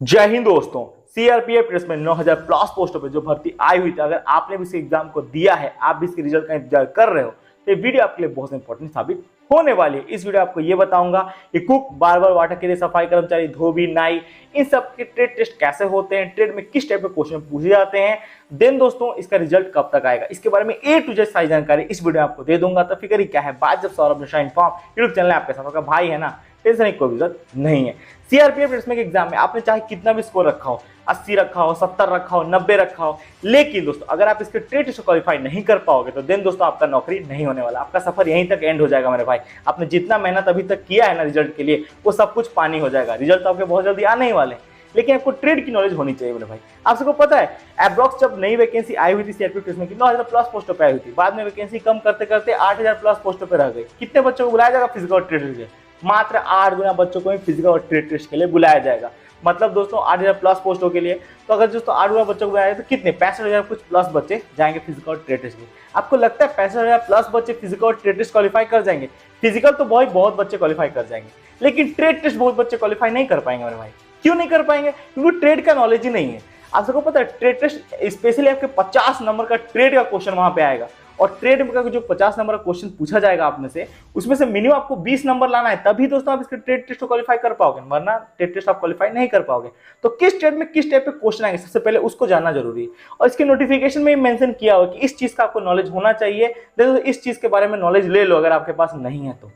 जय हिंद दोस्तों। CRPF press में 9000 प्लस पोस्टों पे जो भर्ती आई हुई थी, अगर आपने भी इस एग्जाम को दिया है, आप भी इसके रिजल्ट का इंतजार कर रहे हो, तो ये वीडियो आपके लिए बहुत इंपॉर्टेंट साबित होने वाली है। इस वीडियो आपको ये बताऊंगा कि कुक, बार्बर, वाटर के लिए सफाई कर्मचारी, धोबी, नाई, इन सब के ट्रेड टेस्ट कैसे होते हैं, ट्रेड में किस टाइप के क्वेश्चन पूछे जाते हैं, देन दोस्तों इसका रिजल्ट कब तक आएगा, इसके बारे में ए टू जेड सारी जानकारी इस वीडियो में आपको दे दूंगा। तो फिक्र ही क्या है, बात जब सौरभ निशा इन्फॉर्म यूट्यूब चैनल आपके साथ होगा, भाई है ना, टेंशन की कोई जरूरत नहीं है। सीआरपीएफ रिटर्न के एग्जाम में आपने चाहे कितना भी स्कोर रखा हो, 80 रखा हो, 70 रखा हो, 90 रखा हो, लेकिन दोस्तों अगर आप इसके ट्रेड टेस्ट क्वालिफाई नहीं कर पाओगे तो देन दोस्तों आपका नौकरी नहीं होने वाला, आपका सफर यहीं तक एंड हो जाएगा मेरे भाई। आपने जितना मेहनत अभी तक किया है ना रिजल्ट के लिए, वो सब कुछ पानी हो जाएगा। रिजल्ट तो आपके बहुत जल्दी आने ही वाले हैं, लेकिन आपको ट्रेड की नॉलेज होनी चाहिए मेरे भाई। आप सबको पता है एब्रॉक्स जब नई वैकेंसी आई हुई थी सीआरपीएफ में, 9000 प्लस पोस्टों पे आई हुई थी, बाद में वैकेंसी कम करते करते 8000 प्लस पोस्टों पे रह गई। कितने बच्चों को बुलाया जाएगा फिजिकल और ट्रेड टेस्ट? मात्र 8 गुना बच्चों को ही फिजिकल और ट्रेड टेस्ट के लिए बुलाया जाएगा। मतलब दोस्तों 8000 प्लस पोस्टों के लिए, तो अगर दोस्तों 8 गुना बच्चों को बुलाया तो कितने 65,000 कुछ प्लस बच्चे जाएंगे फिजिकल और ट्रेड टेस्ट में। आपको लगता है 65,000 प्लस बच्चे फिजिकल और ट्रेड टेस्ट क्वालिफाई कर जाएंगे? फिजिकल तो बहुत बच्चे क्वालिफाई कर जाएंगे, लेकिन ट्रेड टेस्ट बहुत बच्चे क्वालिफाई नहीं कर पाएंगे मेरे भाई। क्यों नहीं कर पाएंगे? क्योंकि ट्रेड का नॉलेज ही नहीं है। आप सबको पता है ट्रेड टेस्ट स्पेशली आपके 50 नंबर का ट्रेड का क्वेश्चन वहां पे आएगा, और ट्रेड का जो 50 नंबर का क्वेश्चन पूछा जाएगा आप में से, उसमें से मिनिमम आपको 20 नंबर लाना है, तभी दोस्तों आप इसके ट्रेड टेस्ट को क्वालिफाई कर पाओगे, वरना ट्रेड टेस्ट आप क्वालिफाई नहीं कर पाओगे। तो किस ट्रेड में किस टाइप के क्वेश्चन आएंगे, सबसे पहले उसको जानना जरूरी है। और इसके नोटिफिकेशन में मेंशन किया हुआ कि इस चीज का आपको नॉलेज होना चाहिए, देखो इस चीज के बारे में नॉलेज ले लो अगर आपके पास नहीं है तो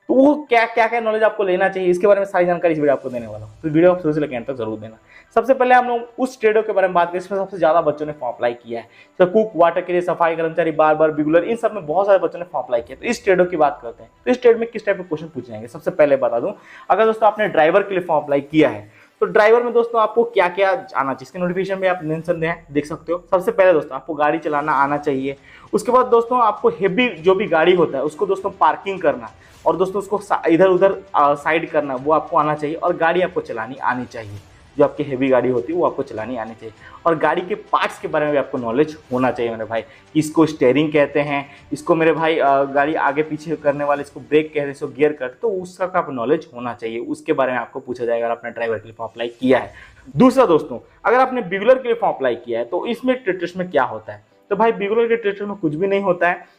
वो क्या क्या नॉलेज आपको लेना चाहिए, इसके बारे में सारी जानकारी इस वीडियो आपको देने वाला हूँ। तो वीडियो आप शुरू से लेकर एंड तक जरूर देना। सबसे पहले हम लोग उस ट्रेडों के बारे में बात करें इसमें सबसे ज्यादा बच्चों ने फॉर्म अप्लाई किया है। तो कुक, वाटर के लिए सफाई कर्मचारी, बार्बर, बिगुलर, इन सब में बहुत सारे बच्चों ने फॉर्म अप्लाई किया। तो इस ट्रेडों की बात करते हैं। तो इस ट्रेड में किस टाइप के क्वेश्चन पूछे जाएंगे, सबसे पहले बता दूं, अगर दोस्तों आपने ड्राइवर के लिए फॉर्म अप्लाई किया है, तो ड्राइवर में दोस्तों आपको क्या क्या आना चाहिए, इसके नोटिफिकेशन में आप मेंशन देख सकते हो। सबसे पहले दोस्तों आपको गाड़ी चलाना आना चाहिए। उसके बाद दोस्तों आपको हेवी जो भी गाड़ी होता है उसको दोस्तों पार्किंग करना, और दोस्तों उसको इधर उधर साइड करना, वो आपको आना चाहिए। और गाड़ी आपको चलानी आनी चाहिए, जो आपकी हेवी गाड़ी होती है वो आपको चलानी आनी चाहिए। और गाड़ी के पार्ट्स के बारे में भी आपको नॉलेज होना चाहिए मेरे भाई। इसको स्टेयरिंग कहते हैं, इसको मेरे भाई गाड़ी आगे पीछे करने वाले इसको ब्रेक कहते हैं, इसको गियर कहते हैं। तो उसका आपको नॉलेज होना चाहिए, उसके बारे में आपको पूछा जाएगा अगर आपने ड्राइवर के लिए फॉर्म अप्लाई किया है। दूसरा दोस्तों, अगर आपने बिगुलर के लिए फॉर्म अप्लाई किया है, तो इसमें ट्रेड टेस्ट में क्या होता है? तो भाई बिगुलर के ट्रेड टेस्ट में कुछ भी नहीं होता है,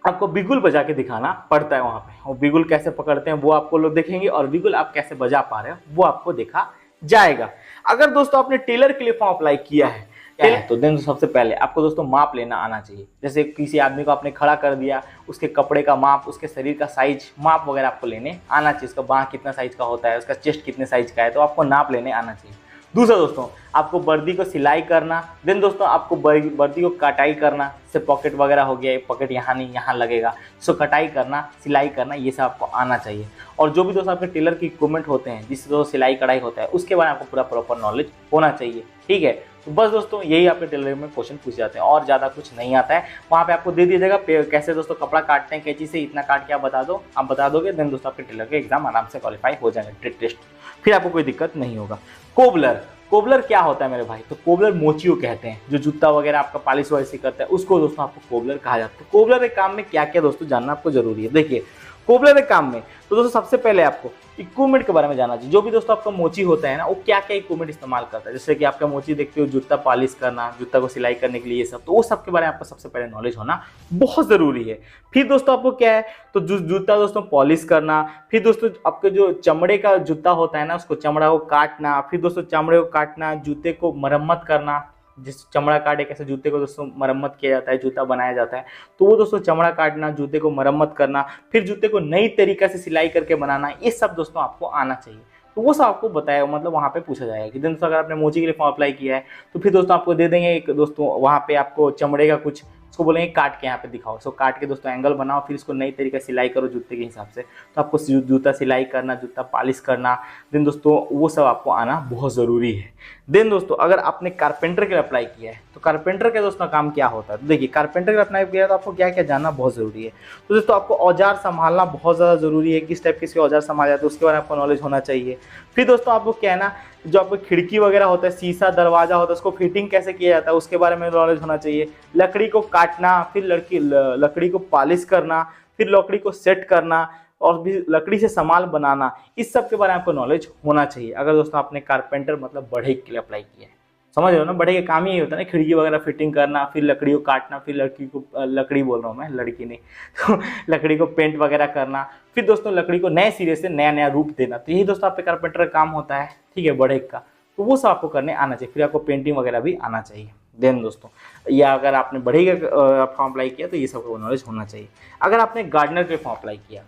आपको बिगुल बजा के दिखाना पड़ता है वहां पे, और बिगुल कैसे पकड़ते हैं वो आपको लोग देखेंगे, और बिगुल आप कैसे बजा पा रहे हो वो आपको देखा जाएगा। अगर दोस्तों आपने टेलर के लिए फॉर्म अप्लाई किया है तो देन सबसे पहले आपको दोस्तों माप लेना आना चाहिए। जैसे किसी आदमी को आपने खड़ा कर दिया, उसके कपड़े का माप, उसके शरीर का साइज, माप वगैरह आपको लेने आना चाहिए। उसका बाह कितना साइज का होता है, उसका चेस्ट कितने साइज का है, तो आपको नाप लेने आना चाहिए। दूसरा दोस्तों, आपको वर्दी को सिलाई करना, देन दोस्तों आपको वर्दी को कटाई करना, जैसे पॉकेट वगैरह हो गया, पॉकेट यहाँ नहीं यहाँ लगेगा, सो कटाई करना, सिलाई करना, ये सब आपको आना चाहिए। और जो भी दोस्तों आपके टेलर के इक्विपमेंट होते हैं जिससे दोस्तों सिलाई कढ़ाई होता है, उसके बारे में आपको पूरा प्रॉपर नॉलेज होना चाहिए। ठीक है, तो बस दोस्तों यही आपके टेलर में क्वेश्चन पूछे जाते हैं, और ज़्यादा कुछ नहीं आता है। वहाँ पे आपको दे दिया जाएगा कैसे दोस्तों कपड़ा काटते हैं, कैंची से इतना काट के आप बता दोगे, देन दोस्तों आपके टेलर के एग्जाम आराम से क्वालिफाई हो जाएंगे, ट्रेड टेस्ट, फिर आपको कोई दिक्कत नहीं होगा। कोबलर क्या होता है मेरे भाई? तो कोबलर मोचियो कहते हैं, जो जूता वगैरह आपका पॉलिश वॉलिश करता है, उसको दोस्तों आपको कोबलर कहा जाता है। कोबलर के काम में क्या क्या दोस्तों जानना आपको जरूरी है। देखिए कोबलर के काम में तो दोस्तों सबसे पहले आपको इक्विपमेंट के बारे में जानना चाहिए। जो भी दोस्तों आपका मोची होता है ना, वो क्या क्या इक्विपमेंट इस्तेमाल करता है। जैसे कि आपका मोची देखते हो जूता पॉलिश करना, जूता को सिलाई करने के लिए, ये सब, तो वो सब के बारे में आपको सबसे पहले नॉलेज होना बहुत जरूरी है। फिर दोस्तों आपको क्या है, तो जूता दोस्तों पॉलिश करना, फिर दोस्तों आपके जो चमड़े का जूता होता है ना, उसको चमड़ा को काटना, फिर दोस्तों चमड़े को काटना, जूते को मरम्मत करना, जिस चमड़ा काटे कैसे जूते को दोस्तों मरम्मत किया जाता है, जूता बनाया जाता है, तो वो दोस्तों चमड़ा काटना, जूते को मरम्मत करना, फिर जूते को नई तरीका से सिलाई करके बनाना, ये सब दोस्तों आपको आना चाहिए। तो वो सब आपको बताया, मतलब वहाँ पे पूछा जाएगा कि दोस्तों अगर आपने मोची के लिए फॉर्म अप्लाई किया है, तो फिर दोस्तों आपको दे देंगे एक दोस्तों वहाँ पे आपको चमड़े का कुछ, उसको बोलेंगे काट के यहाँ पे दिखाओ, सो काट के दोस्तों एंगल बनाओ, फिर इसको नई तरीके से सिलाई करो जूते के हिसाब से। तो आपको जूता सिलाई करना, जूता पॉलिश करना, देन दोस्तों वो सब आपको आना बहुत ज़रूरी है। देन दोस्तों अगर आपने कारपेंटर के लिए अप्लाई किया है, तो कारपेंटर के दोस्तों काम क्या होता है? तो देखिए कारपेंटर के लिए अप्लाई किया है तो आपको क्या क्या जानना बहुत ज़रूरी है। तो दोस्तों आपको औजार संभालना बहुत ज़्यादा ज़रूरी है, किस टाइप के औजार संभाल जाते हैं उसके बारे में आपको नॉलेज होना चाहिए। फिर दोस्तों आपको क्या है ना, जो आपको खिड़की वगैरह होता है, शीशा दरवाजा होता है, उसको फिटिंग कैसे किया जाता है उसके बारे में नॉलेज होना चाहिए। लकड़ी को काटना, फिर लकड़ी को पॉलिश करना, फिर लकड़ी को सेट करना, और भी लकड़ी से सामान बनाना, इस सब के बारे में आपको नॉलेज होना चाहिए। अगर दोस्तों आपने कारपेंटर मतलब बढ़ई के लिए अप्लाई किया है, समझ रहे हो ना, बढ़ई का काम ही होता है ना, खिड़की वगैरह फिटिंग करना, फिर लकड़ी को काटना, फिर लड़की को लकड़ी बोल रहा हूँ मैं, लड़की नहीं तो लकड़ी को पेंट वगैरह करना, फिर दोस्तों लकड़ी को नए सिरे से नया नया रूप देना। तो यही दोस्तों आपके कारपेंटर का काम होता है, ठीक है, बढ़ई का। तो वो सब आपको करने आना चाहिए। फिर आपको पेंटिंग वगैरह भी आना चाहिए। देन दोस्तों, या अगर आपने बढ़ई का फॉर्म अप्लाई किया तो ये सब नॉलेज होना चाहिए। अगर आपने गार्डनर के फॉर्म अप्लाई किया,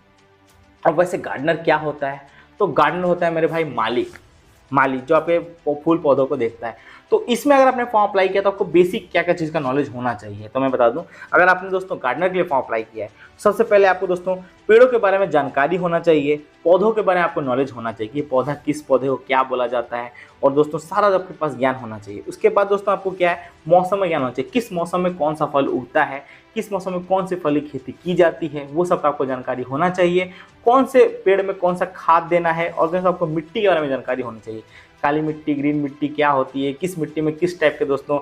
अब वैसे गार्डनर क्या होता है, तो गार्डनर होता है मेरे भाई माली जो आपके फूल पौधों को देखता है। तो इसमें अगर आपने फॉर्म अप्लाई किया तो आपको बेसिक क्या क्या चीज़ का नॉलेज होना चाहिए, तो मैं बता दूं। अगर आपने दोस्तों गार्डनर के लिए फॉर्म अप्लाई किया है, सबसे पहले आपको दोस्तों पेड़ों के बारे में जानकारी होना चाहिए, पौधों के बारे में आपको नॉलेज होना चाहिए कि पौधा किस पौधे को क्या बोला जाता है, और दोस्तों सारा आपके पास ज्ञान होना चाहिए। उसके बाद दोस्तों आपको क्या है, मौसम में ज्ञान होना चाहिए, किस मौसम में कौन सा फल उगता है, किस मौसम में कौन से फल की खेती की जाती है, वो सब का आपको जानकारी होना चाहिए। कौन से पेड़ में कौन सा खाद देना है, और दोस्तों आपको मिट्टी के बारे में जानकारी होनी चाहिए, काली मिट्टी, ग्रीन मिट्टी क्या होती है, किस मिट्टी में किस टाइप के दोस्तों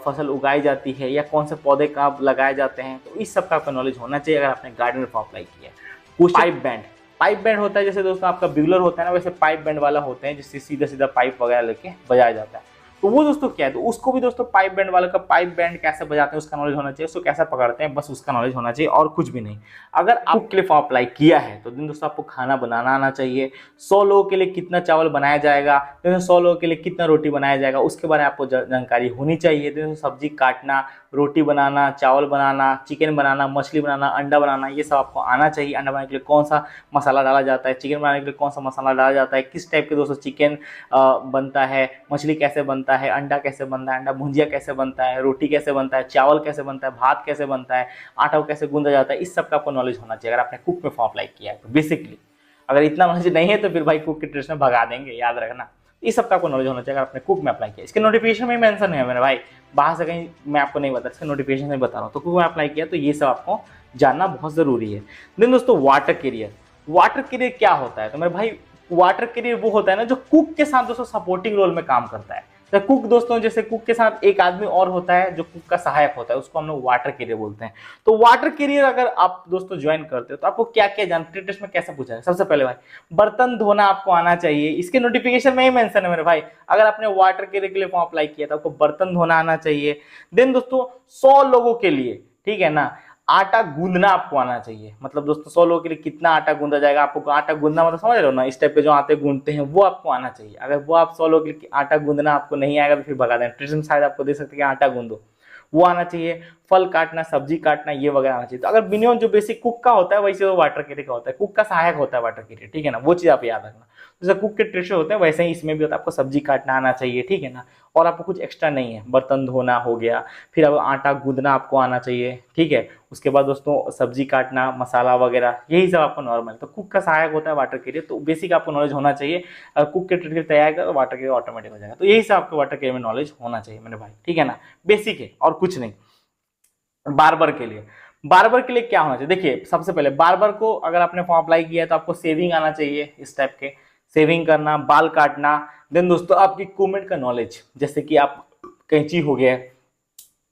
फसल उगाई जाती है, या कौन से पौधे कहाँ लगाए जाते हैं। तो इस सब का आपका नॉलेज होना चाहिए अगर आपने गार्डनर फॉर्म अप्लाई किया है। कुछ पाइप बैंड होता है, जैसे दोस्तों आपका बिगुलर होता है ना, वैसे पाइप बैंड वाला होते हैं जिससे सीधा सीधा पाइप वगैरह लेके बजाया जाता है। तो वो दोस्तों क्या है, तो उसको भी दोस्तों पाइप बैंड वाला का पाइप बैंड कैसे बजाते हैं उसका नॉलेज होना चाहिए, उसको कैसे पकड़ते हैं बस उसका नॉलेज होना चाहिए, और कुछ भी नहीं। अगर आप के लिए फॉर्म अप्लाई किया है तो दिन दोस्तों आपको खाना बनाना आना चाहिए। 100 लोगों के लिए कितना चावल बनाया जाएगा, 100 लोगों के लिए कितना रोटी बनाया जाएगा, उसके बारे में आपको जानकारी होनी चाहिए। सब्जी काटना, रोटी बनाना, चावल बनाना, चिकन बनाना, मछली बनाना, अंडा बनाना, ये सब आपको आना चाहिए। अंडा बनाने के लिए कौन सा मसाला डाला जाता है, चिकन बनाने के लिए कौन सा मसाला डाला जाता है, किस टाइप के दोस्तों चिकन बनता है, मछली कैसे बनता है, अंडा कैसे बनता है, अंडा भुंजिया कैसे बनता है, रोटी कैसे बनता है, चावल कैसे बनता है, भात कैसे बनता है, आटा कैसे गूंदा जाता है, इस सब का आपको नॉलेज होना चाहिए अगर आपने कुक में फॉर्म अप्लाई किया है तो। बेसिकली अगर इतना नॉलेज नहीं है तो फिर भाई कुक के ट्रेस में भगा देंगे, याद रखना। इस सब का आपको नॉलेज होना चाहिए अगर आपने कुक में अप्लाई किया। इसके नोटिफिकेशन में मेंशन है मेरे भाई, बाहर से कहीं मैं आपको नहीं बता, इसके नोटिफिकेशन में बता रहा हूँ। तो कुक में अप्लाई किया तो ये सब आपको जानना बहुत जरूरी है। देन दोस्तों वाटर कैरियर क्या होता है, तो मेरे भाई वाटर कैरियर वो होता है ना जो कुक के साथ दोस्तों सपोर्टिंग रोल में काम करता है। तो कुक दोस्तों, जैसे कुक के साथ एक आदमी और होता है जो कुक का सहायक होता है, उसको हम लोग वाटर कैरियर बोलते हैं। तो वाटर कैरियर अगर आप दोस्तों ज्वाइन करते हो तो आपको क्या क्या जानते हैं, टेस्ट में कैसे पूछा है। सबसे पहले भाई बर्तन धोना आपको आना चाहिए, इसके नोटिफिकेशन में ही मेंशन है मेरे भाई। अगर आपने वाटर कैरियर के लिए फॉर्म अप्लाई किया तो आपको बर्तन धोना आना चाहिए। देन दोस्तों 100 लोगों के लिए, ठीक है ना, आटा गूंदना आपको आना चाहिए। मतलब दोस्तों 100 लोगों के लिए कितना आटा गूंदा जाएगा, आपको आटा गूंदना मतलब समझ रहे हो ना, इस टाइप के जो आटे गूंदते हैं वो आपको आना चाहिए। अगर वो आप 100 लोगों के लिए आटा गूंदना आपको नहीं आएगा तो फिर भगा दें, ट्यूशन शायद आपको दे सकते हैं आटा गूंदो, वो आना चाहिए। फल काटना, सब्जी काटना, ये वगैरह आना चाहिए। तो अगर मिनिमम जो बेसिक कुक का होता है वैसे वो वाटर कैरियर का होता है, कुक का सहायक होता है वाटर कैरियर, ठीक है ना, वो चीज आप याद रखना। जैसे कुक के ट्रेशर होते हैं वैसे ही इसमें भी होता है, आपको सब्जी काटना आना चाहिए, ठीक है ना, और आपको कुछ एक्स्ट्रा नहीं है। बर्तन धोना हो गया, फिर अब आटा गूंदना आपको आना चाहिए, ठीक है। उसके बाद दोस्तों सब्जी काटना, मसाला वगैरह, यही सब आपको नॉर्मल। तो कुक का सहायक होता है वाटर कैरियर, तो बेसिक आपको नॉलेज होना चाहिए। अगर कुक के ट्रेशर तैयार कर तो वाटर कैरियर ऑटोमेटिक हो जाएगा। तो यही सब आपको वाटर कैरियर में नॉलेज होना चाहिए मेरे भाई, ठीक है ना, बेसिक है और कुछ नहीं। बार्बर के लिए क्या होना चाहिए, देखिए सबसे पहले बार्बर को अगर आपने फॉर्म अप्लाई किया है तो आपको सेविंग आना चाहिए, इस टाइप के सेविंग करना, बाल काटना। देन दोस्तों आपकी इक्विपमेंट का नॉलेज, जैसे कि आप कैंची हो गया,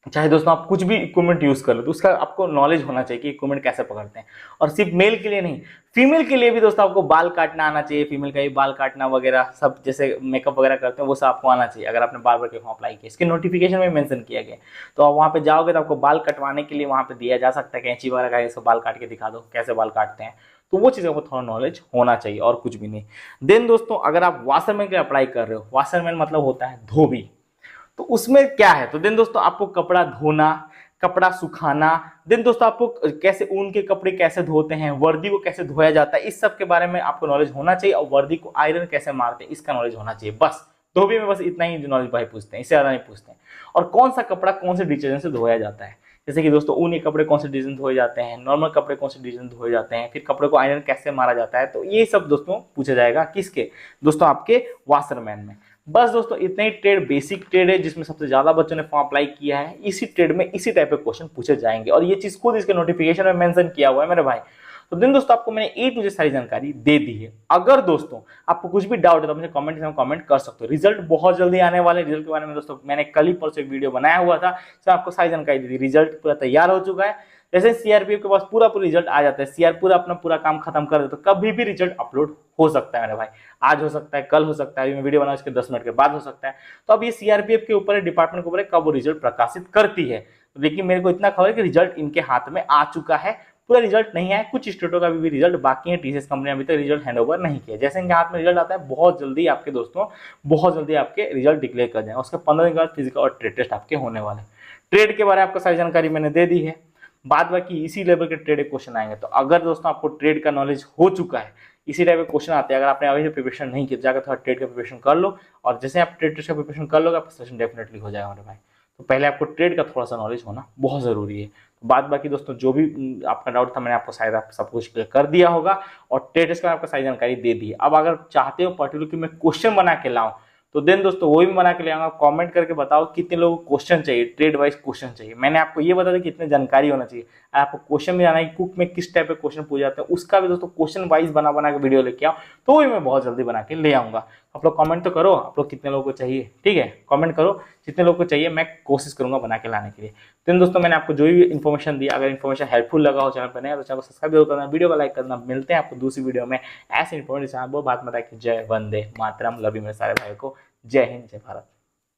चाहे दोस्तों आप कुछ भी इक्विपमेंट यूज कर लो तो उसका आपको नॉलेज होना चाहिए कि इक्विपमेंट कैसे पकड़ते हैं। और सिर्फ मेल के लिए नहीं, फीमेल के लिए भी दोस्तों आपको बाल काटना आना चाहिए, फीमेल का भी बाल काटना वगैरह सब, जैसे मेकअप वगैरह करते हैं वो सब आपको आना चाहिए अगर आपने बार्बर के फॉर्म अप्लाई किया। इसके नोटिफिकेशन में मेंशन किया गया, तो आप वहाँ पे जाओगे तो आपको बाल कटवाने के लिए वहाँ पे दिया जा सकता है कैंची वगैरह का, इसको बाल काट के दिखा दो कैसे बाल काटते हैं। तो वो चीज़ आपको थोड़ा नॉलेज होना चाहिए और कुछ भी नहीं। देन दोस्तों अगर आप वाशरमैन के लिए अप्लाई कर रहे हो, वाशरमैन मतलब होता है धोबी, तो उसमें क्या है, तो देन दोस्तों आपको कपड़ा धोना, कपड़ा सुखाना, देन दोस्तों आपको कैसे ऊन के कपड़े कैसे धोते हैं, वर्दी को कैसे धोया जाता है, इस सब के बारे में आपको नॉलेज होना चाहिए। और वर्दी को आयरन कैसे मारते हैं इसका नॉलेज होना चाहिए। बस धोबी में बस इतना ही नॉलेज भाई पूछते हैं, इससे ज्यादा नहीं पूछते हैं। और कौन सा कपड़ा कौन से डिटर्जेंट से धोया जाता है, जैसे कि दोस्तों ऊन के कपड़े कौन से डिटर्जेंट धोए जाते हैं, नॉर्मल कपड़े कौन से डिटर्जेंट धोए जाते हैं, फिर कपड़े को आयरन कैसे मारा जाता है, तो ये सब दोस्तों पूछा जाएगा किसके, दोस्तों आपके वाशरमैन में। बस दोस्तों इतने ही ट्रेड, बेसिक ट्रेड है जिसमें सबसे ज्यादा बच्चों ने फॉर्म अप्लाई किया है। इसी ट्रेड में इसी टाइप के क्वेश्चन पूछे जाएंगे और ये चीज खुद इसके नोटिफिकेशन में मेंशन किया हुआ है मेरे भाई। तो दिन दोस्तों आपको मैंने ए टू जेड सारी जानकारी दे दी है। अगर दोस्तों आपको कुछ भी डाउट है तो मुझे कमेंट में कमेंट कर सकते हो। रिजल्ट बहुत जल्दी आने वाले, रिजल्ट के बारे में दोस्तों मैंने कल ही परसों एक वीडियो बनाया हुआ था, जिसमें आपको सारी जानकारी दी थी। रिजल्ट पूरा तैयार हो चुका है। जैसे सीआरपीएफ के पास पूरा रिजल्ट आ जाता है, सीआर पूरा काम खत्म कर दे तो कभी भी रिजल्ट अपलोड हो सकता है मेरे भाई। आज हो सकता है, कल हो सकता है, अभी मैं वीडियो बना उसके 10 मिनट के बाद हो सकता है। तो अब ये सीआरपीएफ के ऊपर है, डिपार्टमेंट के ऊपर है कब वो रिजल्ट प्रकाशित करती है। तो लेकिन मेरे को इतना खबर है कि रिजल्ट इनके हाथ में आ चुका है। पूरा रिजल्ट नहीं है, कुछ स्टेटों का भी रिजल्ट बाकी है। टीसीएस कंपनी अभी तक रिजल्ट हैंडओवर नहीं किया। जैसे इनके हाथ में रिजल्ट आता है बहुत जल्दी आपके दोस्तों, बहुत जल्दी आपके रिजल्ट डिक्लेयर कर जाएंगे। उसके 15 दिन के बाद फिजिकल और ट्रेड टेस्ट आपके होने वाले। ट्रेड के बारे में आपको सारी जानकारी मैंने दे दी है। बाद बाकी इसी लेवल के ट्रेड क्वेश्चन आएंगे। तो अगर दोस्तों आपको ट्रेड का नॉलेज हो चुका है, इसी टाइप के क्वेश्चन आते हैं, अगर आपने अभी से प्रिपरेशन नहीं किया जाकर थोड़ा ट्रेड का प्रिपरेशन कर लो, और जैसे आप ट्रेड टेस्ट का प्रिपरेशन कर लोगे आपका सेशन डेफिनेटली हो जाएगा मेरे भाई। तो पहले आपको ट्रेड का थोड़ा सा नॉलेज होना बहुत जरूरी है। तो बाद बाकी दोस्तों जो भी आपका डाउट था मैंने आपको शायद आप सब कुछ क्लियर कर दिया होगा, और ट्रेड टेस्ट का आपको सारी जानकारी दे दी है। अब अगर चाहते हो पर्टिकुलर कि मैं क्वेश्चन बना के लाऊं तो देन दोस्तों वो भी बना के ले आऊंगा। कमेंट करके बताओ कितने लोगों को क्वेश्चन चाहिए, ट्रेड वाइज क्वेश्चन चाहिए। मैंने आपको ये बता दिया कि इतनी जानकारी होना चाहिए। आपको क्वेश्चन भी जाना है कुक में किस टाइप के क्वेश्चन पूछे जाते हैं, उसका भी दोस्तों क्वेश्चन वाइज बना के वीडियो लेके आओ, तो भी मैं बहुत जल्दी बना के ले आऊंगा। आप लोग कमेंट तो करो, आप लोग कितने लोगों को चाहिए, ठीक है, कमेंट करो जितने लोगों को चाहिए, मैं कोशिश करूंगा बना के लाने के लिए। तो दोस्तों मैंने आपको जो भी इन्फॉर्मेशन दी, अगर इन्फॉर्मेशन हेल्पफुल लगा हो चैनल पर नया तो चैनल को सब्सक्राइब जरूर करना, वीडियो को लाइक करना। मिलते हैं आपको दूसरी वीडियो में ऐसे इन्फॉर्मेशन। वो बात बताए कि जय वंदे मातरम, लव यू मेरे सारे भाई को। जय हिंद, जय भारत।